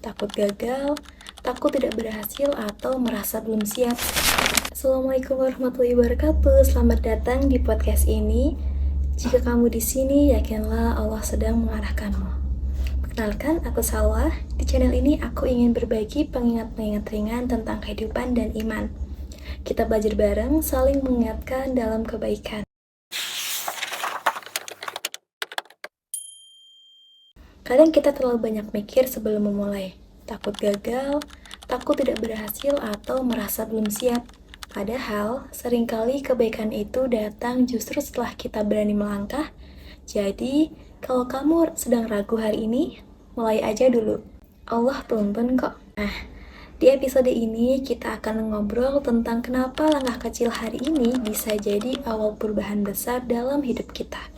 takut gagal, takut tidak berhasil, atau merasa belum siap. Assalamualaikum warahmatullahi wabarakatuh. Selamat datang di podcast ini. Jika kamu di sini, yakinlah Allah sedang mengarahkanmu. Perkenalkan, aku Salwa. Di channel ini aku ingin berbagi pengingat-pengingat ringan tentang kehidupan dan iman. Kita belajar bareng, saling mengingatkan dalam kebaikan. Kadang kita terlalu banyak mikir sebelum memulai. Takut gagal, takut tidak berhasil, atau merasa belum siap. Padahal, seringkali kebaikan itu datang justru setelah kita berani melangkah. Jadi, kalau kamu sedang ragu hari ini, mulai aja dulu. Allah tuntun kok. Nah, di episode ini kita akan ngobrol tentang kenapa langkah kecil hari ini bisa jadi awal perubahan besar dalam hidup kita.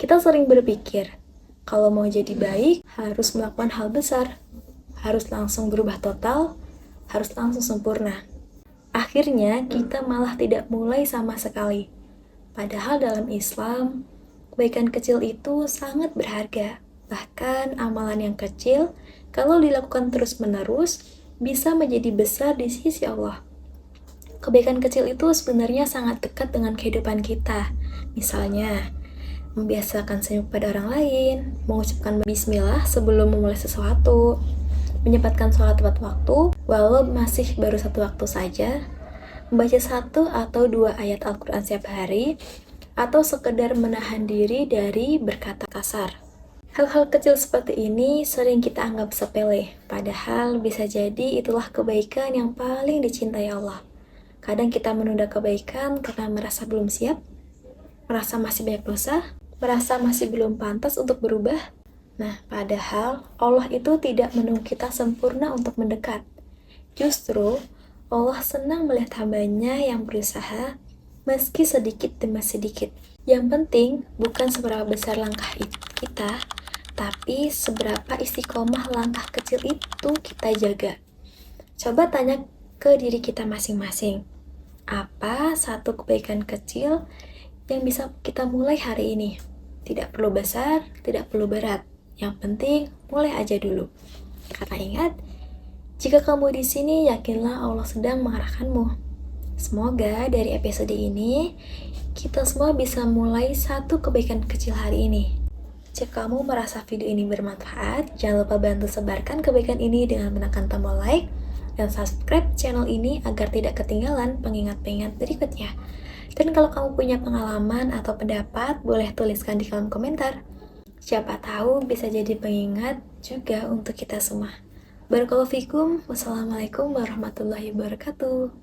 Kita sering berpikir, kalau mau jadi baik, harus melakukan hal besar, harus langsung berubah total, harus langsung sempurna. Akhirnya, kita malah tidak mulai sama sekali. Padahal dalam Islam, kebaikan kecil itu sangat berharga. Bahkan amalan yang kecil, kalau dilakukan terus-menerus, bisa menjadi besar di sisi Allah. Kebaikan kecil itu sebenarnya sangat dekat dengan kehidupan kita. Misalnya, membiasakan senyum pada orang lain, mengucapkan bismillah sebelum memulai sesuatu, menyempatkan sholat tepat waktu, walau masih baru satu waktu saja, membaca 1 atau 2 ayat Al-Quran setiap hari, atau sekedar menahan diri dari berkata kasar. Hal-hal kecil seperti ini sering kita anggap sepele, padahal bisa jadi itulah kebaikan yang paling dicintai Allah. Kadang kita menunda kebaikan karena merasa belum siap, merasa masih banyak dosa, merasa masih belum pantas untuk berubah. Nah, padahal Allah itu tidak menunggu kita sempurna untuk mendekat. Justru, Allah senang melihat hambanya yang berusaha, meski sedikit demi sedikit. Yang penting, bukan seberapa besar langkah kita, tapi seberapa istiqomah langkah kecil itu kita jaga. Coba tanya ke diri kita masing-masing, apa satu kebaikan kecil yang bisa kita mulai hari ini? Tidak perlu besar, tidak perlu berat. Yang penting, mulai aja dulu. Karena ingat, jika kamu di sini, yakinlah Allah sedang mengarahkanmu. Semoga dari episode ini, kita semua bisa mulai satu kebaikan kecil hari ini. Jika kamu merasa video ini bermanfaat, jangan lupa bantu sebarkan kebaikan ini dengan menekan tombol like dan subscribe channel ini agar tidak ketinggalan pengingat-pengingat berikutnya. Dan kalau kamu punya pengalaman atau pendapat, boleh tuliskan di kolom komentar. Siapa tahu bisa jadi pengingat juga untuk kita semua. Barakallahu fikum. Wassalamualaikum warahmatullahi wabarakatuh.